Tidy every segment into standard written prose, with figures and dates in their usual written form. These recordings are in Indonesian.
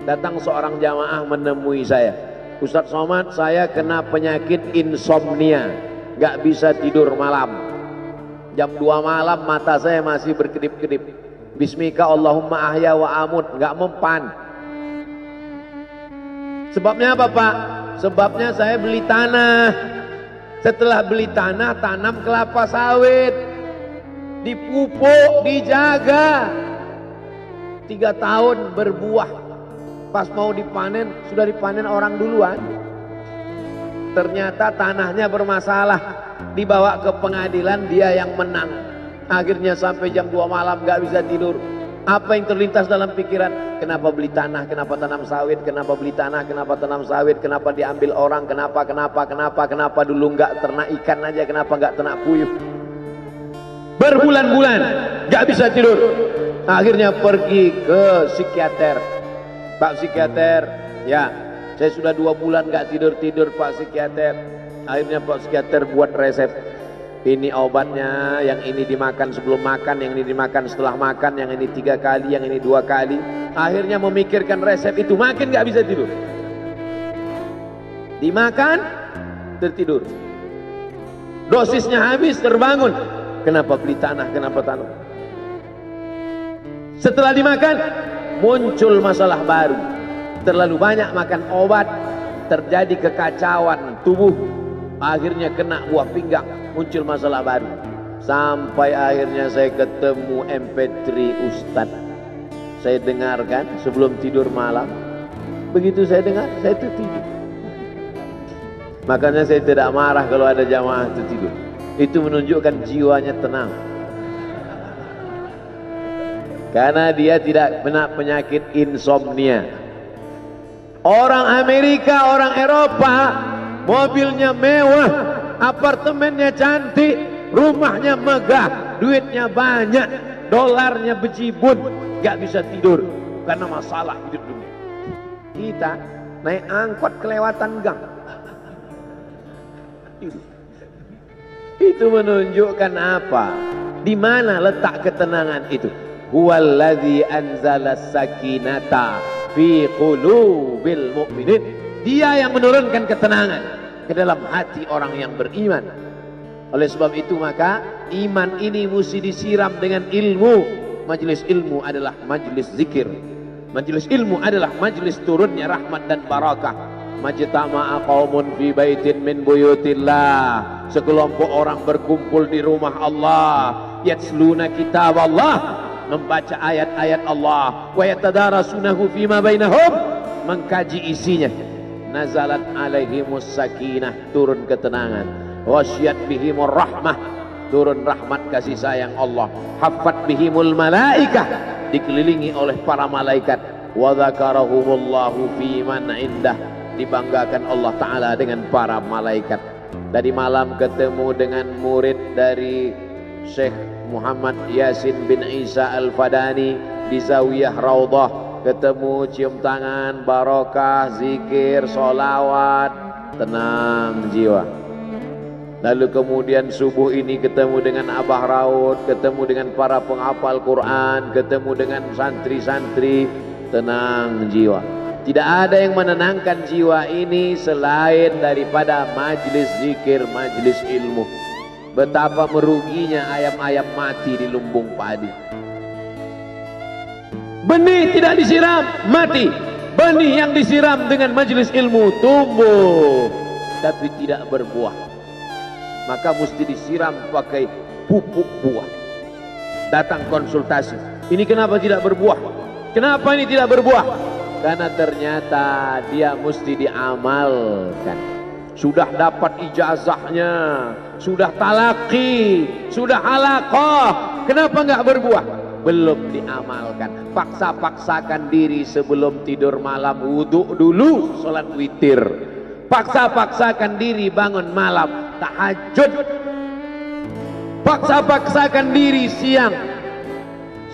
datang seorang jamaah menemui saya. Ustadz Somad, saya kena penyakit insomnia, gak bisa tidur malam. Jam 2 malam mata saya masih berkedip-kedip. Bismika Allahumma ahya wa amut, gak mempan. Sebabnya apa Pak? Sebabnya saya beli tanah. Setelah beli tanah, tanam kelapa sawit, dipupuk, dijaga, 3 tahun berbuah. Pas mau dipanen, sudah dipanen orang duluan. Ternyata tanahnya bermasalah, dibawa ke pengadilan, dia yang menang. Akhirnya sampai jam 2 malam gak bisa tidur. Apa yang terlintas dalam pikiran? Kenapa beli tanah, kenapa tanam sawit, kenapa beli tanah, kenapa tanam sawit, kenapa diambil orang, kenapa dulu nggak ternak ikan aja, kenapa nggak ternak puyuh. Berbulan-bulan nggak bisa tidur. Akhirnya pergi ke psikiater. Pak psikiater, ya saya sudah 2 bulan nggak tidur Pak psikiater. Akhirnya Pak psikiater buat resep. Ini obatnya, yang ini dimakan sebelum makan, yang ini dimakan setelah makan, yang ini 3 kali, yang ini 2 kali. Akhirnya memikirkan resep itu, makin gak bisa tidur. Dimakan, tertidur. Dosisnya habis, terbangun. Kenapa beli tanah, kenapa tanam? Setelah dimakan, muncul masalah baru. Terlalu banyak makan obat, terjadi kekacauan tubuh. Akhirnya kena buah pinggang, muncul masalah baru. Sampai akhirnya saya ketemu MP3 Ustadz. Saya dengarkan sebelum tidur malam. Begitu saya dengar, saya tertidur. Makanya saya tidak marah kalau ada jamaah tertidur. Itu menunjukkan jiwanya tenang. Karena dia tidak kena penyakit insomnia. Orang Amerika, orang Eropa, mobilnya mewah, apartemennya cantik, rumahnya megah, duitnya banyak, dolarnya bejibun, gak bisa tidur karena masalah hidup dunia. Kita naik angkot kelewatan gang. Itu menunjukkan apa? Di mana letak ketenangan itu? Huwallazi anzala sakinata fi qulubil mu'minin. Dia yang menurunkan ketenangan ke dalam hati orang yang beriman. Oleh sebab itu maka iman ini mesti disiram dengan ilmu. Majelis ilmu adalah majelis zikir. Majelis ilmu adalah majelis turunnya rahmat dan barakah. Majtama'a qaumun fi baitin min buyutillah. Sekelompok orang berkumpul di rumah Allah, yatsluna kitab Allah, membaca ayat-ayat Allah, wa yatadarasunahu fima bainahum, mengkaji isinya. Nazalat alaihimus sakinah, turun ketenangan. Wasyat bihimur rahmah, turun rahmat kasih sayang Allah. Haffat bihimul malaikah, dikelilingi oleh para malaikat. Wa dzakarahumullahu fi man indah, dibanggakan Allah Ta'ala dengan para malaikat. Tadi malam ketemu dengan murid dari Syekh Muhammad Yasin bin Isa Al-Fadani di Zawiyah Raudhah. Ketemu, cium tangan, barokah, zikir, sholawat, tenang jiwa. Lalu kemudian subuh ini ketemu dengan Abah Raud, ketemu dengan para penghafal Quran, ketemu dengan santri-santri, tenang jiwa. Tidak ada yang menenangkan jiwa ini selain daripada majelis zikir, majelis ilmu. Betapa meruginya ayam-ayam mati di lumbung padi. Benih tidak disiram, mati. Benih yang disiram dengan majelis ilmu tumbuh, tapi tidak berbuah. Maka mesti disiram pakai pupuk buah. Datang konsultasi, ini kenapa tidak berbuah? Kenapa ini tidak berbuah? Karena ternyata dia mesti diamalkan. Sudah dapat ijazahnya, sudah talaqi, sudah halaqah, kenapa nggak berbuah? Belum diamalkan. Paksa-paksakan diri sebelum tidur malam, wudhu dulu, sholat witir. Paksa-paksakan diri bangun malam, tahajud. Paksa-paksakan diri siang,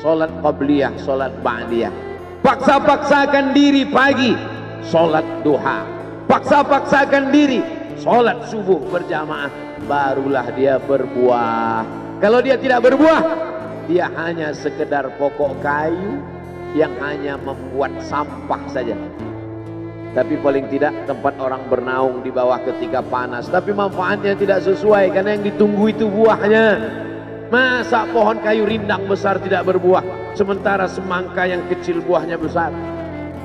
sholat qabliyah, sholat ba'diyah. Paksa-paksakan diri pagi, sholat duha. Paksa-paksakan diri, sholat subuh berjamaah. Barulah dia berbuah. Kalau dia tidak berbuah, dia hanya sekedar pokok kayu, yang hanya membuat sampah saja. Tapi paling tidak tempat orang bernaung di bawah ketika panas. Tapi manfaatnya tidak sesuai karena yang ditunggu itu buahnya. Masa pohon kayu rindang besar tidak berbuah, sementara semangka yang kecil buahnya besar.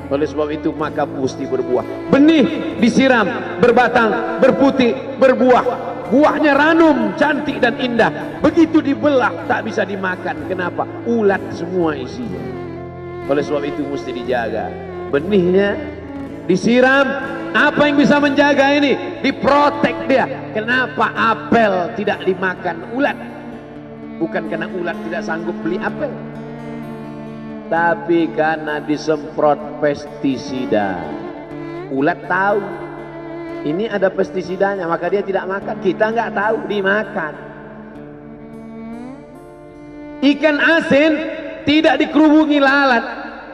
Oleh sebab itu maka mesti berbuah. Benih disiram, berbatang, berputih, berbuah. Buahnya ranum, cantik dan indah. Begitu dibelah tak bisa dimakan. Kenapa? Ulat semua isinya. Oleh sebab itu mesti dijaga. Benihnya disiram. Apa yang bisa menjaga ini? Diprotek dia. Kenapa apel tidak dimakan ulat? Bukan karena ulat tidak sanggup beli apel, tapi karena disemprot pestisida. Ulat tahu ini ada pestisidanya, maka dia tidak makan. Kita nggak tahu, dimakan. Ikan asin tidak dikerubungi lalat.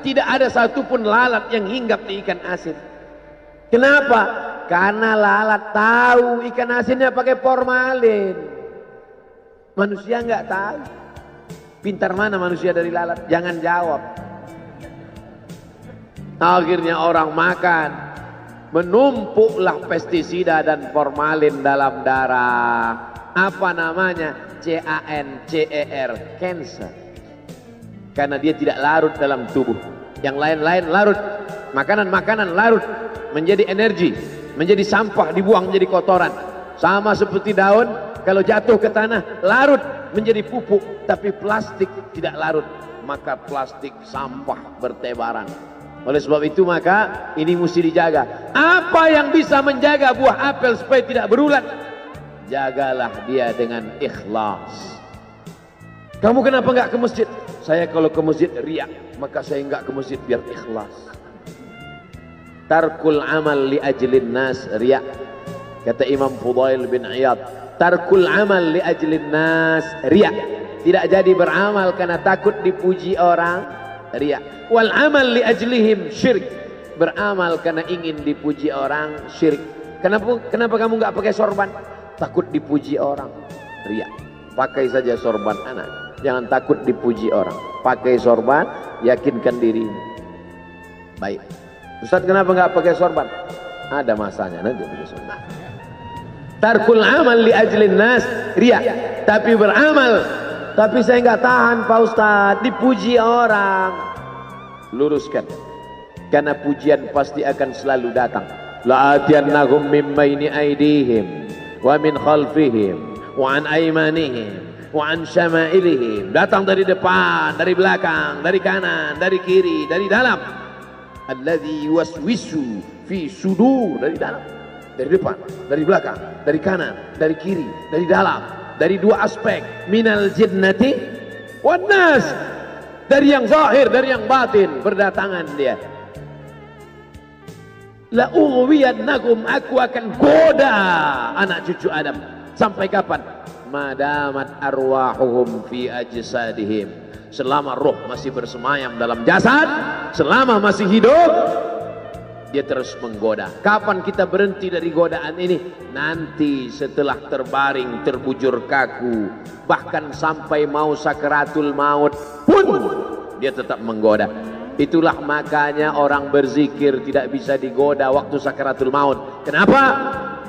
Tidak ada satupun lalat yang hinggap di ikan asin. Kenapa? Karena lalat tahu ikan asinnya pakai formalin. Manusia nggak tahu. Pintar mana manusia dari lalat? Jangan jawab. Akhirnya orang makan, menumpuklah pestisida dan formalin dalam darah. Apa namanya? CANCER, cancer. Karena dia tidak larut dalam tubuh. Yang lain-lain larut. Makanan-makanan larut menjadi energi, menjadi sampah, dibuang menjadi kotoran. Sama seperti daun, kalau jatuh ke tanah larut menjadi pupuk, tapi plastik tidak larut, maka plastik sampah bertebaran. Oleh sebab itu maka ini mesti dijaga. Apa yang bisa menjaga buah apel supaya tidak berulat? Jagalah dia dengan ikhlas. Kamu kenapa nggak ke masjid? Saya kalau ke masjid riak, maka saya nggak ke masjid biar ikhlas. Tarkul amal li ajlin nas riak. Kata Imam Fudail bin Iyad, tarkul amal li ajlin nas riya. Tidak jadi beramal karena takut dipuji orang, riya. Wal amal li ajlihim syirik. Beramal karena ingin dipuji orang, syirik. Kenapa kamu nggak pakai sorban? Takut dipuji orang, riya. Pakai saja sorban anak, jangan takut dipuji orang. Pakai sorban, yakinkan dirimu. Baik. Ustaz, kenapa nggak pakai sorban? Ada masanya nanti pakai sorban. Tarkul amal li ajlin nas riya. Tapi beramal, tapi saya nggak tahan Pak Ustadz, dipuji orang. Luruskan, karena pujian pasti akan selalu datang. La'atiyannahum min baini aydihim wa min khalfihim wa an aymanihim wa an syama'ilihim. Datang dari depan, dari belakang, dari kanan, dari kiri, dari dalam. Alladzi yuwaswisu fi sudur, dari dalam, dari depan, dari belakang, dari kanan, dari kiri, dari dalam, dari dua aspek, minal jinnati wan nas, dari yang zahir, dari yang batin, berdatangan dia. La ughwiyannakum, aku akan goda anak cucu Adam. Sampai kapan? Madamat arwahuhum fi ajsadihim, selama roh masih bersemayam dalam jasad, selama masih hidup, dia terus menggoda. Kapan kita berhenti dari godaan ini? Nanti setelah terbaring, terbujur kaku, bahkan sampai mau sakaratul maut pun dia tetap menggoda. Itulah makanya orang berzikir tidak bisa digoda waktu sakaratul maut. Kenapa?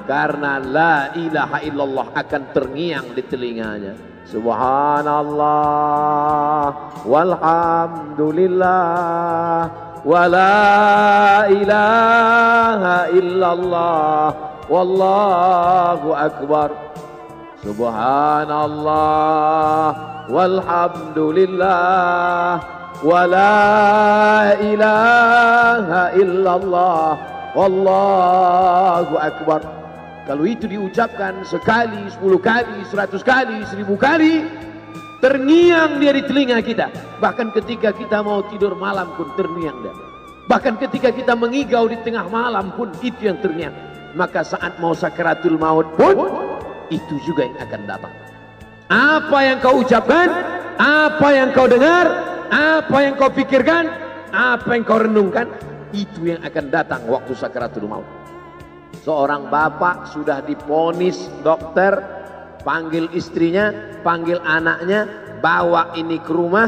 Karena la ilaha illallah akan terngiang di telinganya. Subhanallah walhamdulillah wa la ilaha illallah wallahu akbar. Subhanallah walhamdulillah wa la ilaha illallah wallahu akbar. Kalau itu diucapkan sekali, 10 kali, 100 kali, 1000 kali, terngiang dia di telinga kita. Bahkan ketika kita mau tidur malam pun terngiang dia. Bahkan ketika kita mengigau di tengah malam pun itu yang terngiang. Maka saat mau sakaratul maut pun itu juga yang akan datang. Apa yang kau ucapkan, apa yang kau dengar, apa yang kau pikirkan, apa yang kau renungkan, itu yang akan datang waktu sakaratul maut. Seorang bapak sudah diponis dokter, panggil istrinya, panggil anaknya, bawa ini ke rumah,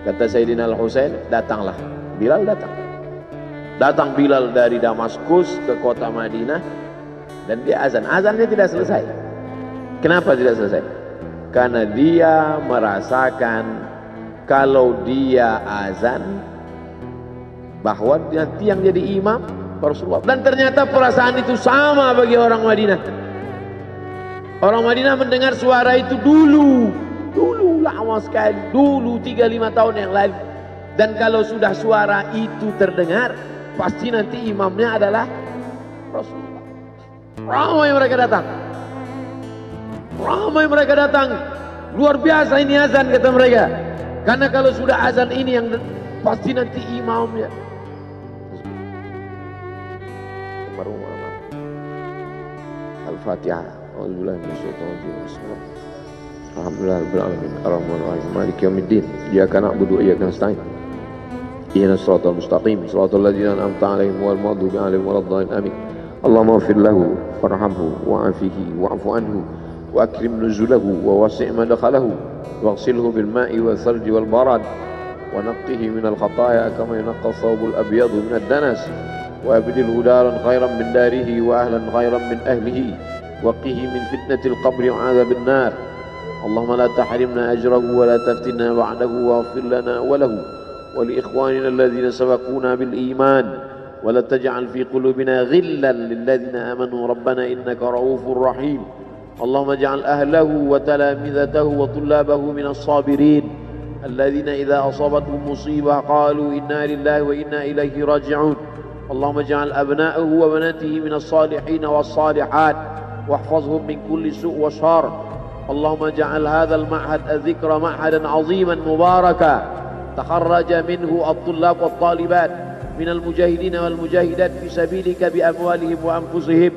Kata Sayyidina Al-Husain, datanglah. Bilal datang. Datang Bilal dari Damaskus ke kota Madinah dan dia azan. Azannya tidak selesai. Kenapa tidak selesai? Karena dia merasakan kalau dia azan bahwa nanti yang jadi imam Rasulullah. Dan ternyata perasaan itu sama bagi orang Madinah. Orang Madinah mendengar suara itu dulu lama sekali, dulu 3-5 tahun yang lalu. Dan kalau sudah suara itu terdengar, pasti nanti imamnya adalah Rasulullah. Ramai mereka datang, luar biasa ini azan, kata mereka. Karena kalau sudah azan ini yang pasti nanti imamnya. Al-Fatihah. A'udzubillahi minasyaitonir rajim. Alhamdulillahirabbil alamin. Arrahmanir rahim. Maliki yaumiddin. Iyyaka na'budu wa iyyaka nasta'in. Ihdinas siratal mustaqim. Siratal ladzina an'amta 'alaihim ghairil maghdubi 'alaihim waladdallin. Amin. Allahumma ighfir lahu warhamhu wa'afihi wa'fu anhu wa akrim nuzulahu wa wasi' madkhalahu waghsilhu bil ma'i wal thalji wal barad wa naqqihi minal khataaya kama yunqqa ath-thawbul abyadu minad danas wa abdilhu daran khairan min darihi wa ahlan khairan min ahlihi وقه من فتنة القبر وعذاب النار اللهم لا تحرمنا أجره ولا تفتنا بعده واغفر لنا وله ولإخواننا الذين سبقونا بالإيمان ولا تجعل في قلوبنا غلا للذين آمنوا ربنا إنك رؤوف رحيم اللهم اجعل أهله وتلامذته وطلابه من الصابرين الذين إذا أصابتهم مصيبة قالوا إنا لله وإنا إليه راجعون اللهم اجعل أبناءه وبناته من الصالحين والصالحات واحفظهم من كل سوء وشر اللهم اجعل هذا المعهد الذكر معهدا عظيما مباركا تخرج منه الطلاب والطالبات من المجاهدين والمجاهدات في سبيلك بأموالهم وأنفسهم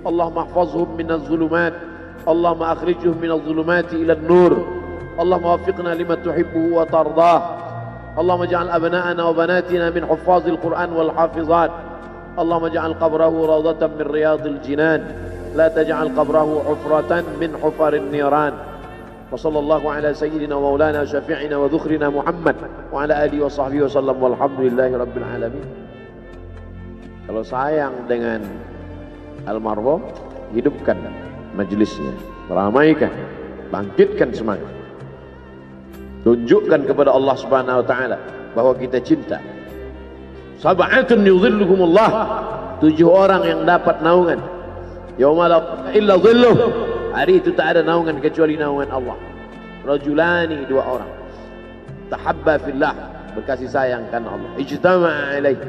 اللهم احفظهم من الظلمات اللهم أخرجهم من الظلمات إلى النور اللهم وفقنا لما تحبه وترضاه اللهم اجعل أبناءنا وبناتنا من حفاظ القرآن والحافظات اللهم اجعل قبره روضة من رياض الجنان لا تجعل قبره حفرة من حفر النيران وصلى الله على سيدنا ومولانا شفيعنا وذخرنا محمد وعلى آله وصحبه وسلم والحمد لله رب العالمين. Kalau sayang dengan almarhum, hidupkan majelisnya, ramaikan, bangkitkan semangat, tunjukkan kepada Allah Subhanahu wa taala bahwa kita cinta. Sab'atun yudhilluhumullah, 7 orang yang dapat naungan yauma la illa dhilluh, hari itu tak ada naungan kecuali naungan Allah. Rajulani, 2 orang, tahabba fillah, berkasih sayang karena Allah, ijtama'a alaih,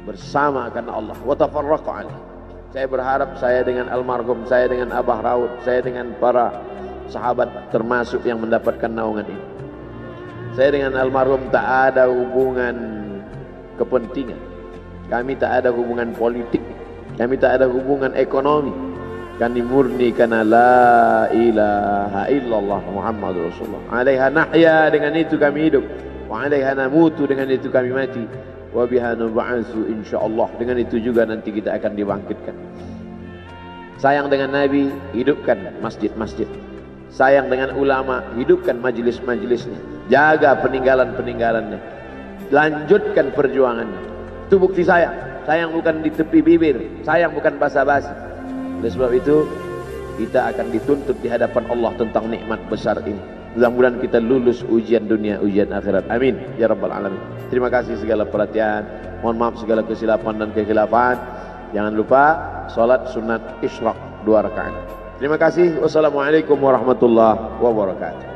bersama karena Allah, wa tafarraqa alaih. Saya berharap saya dengan almarhum, saya dengan Abah Raud, saya dengan para sahabat termasuk yang mendapatkan naungan ini. Saya dengan almarhum tak ada hubungan kepentingan, kami tak ada hubungan politik, kami tak ada hubungan ekonomi. Kami murni karena la ilaha illallah Muhammadur Rasulullah. Alaiha nahya, dengan itu kami hidup. Wa alaiha namutu, dengan itu kami mati. Wa biha nub'atsu insyaallah, dengan itu juga nanti kita akan dibangkitkan. Sayang dengan Nabi, hidupkan masjid-masjid. Sayang dengan ulama, hidupkan majelis-majelisnya. Jaga peninggalan-peninggalannya. Lanjutkan perjuangannya. Itu bukti sayang. Sayang bukan di tepi bibir, sayang bukan basa-basi. Oleh sebab itu kita akan dituntut di hadapan Allah tentang nikmat besar ini. Mudah-mudahan kita lulus ujian dunia, ujian akhirat. Amin ya rabbal alamin. Terima kasih segala perhatian. Mohon maaf segala kesilapan dan kekhilafan. Jangan lupa salat sunat isyraq 2 rakaat. Terima kasih. Wassalamualaikum warahmatullahi wabarakatuh.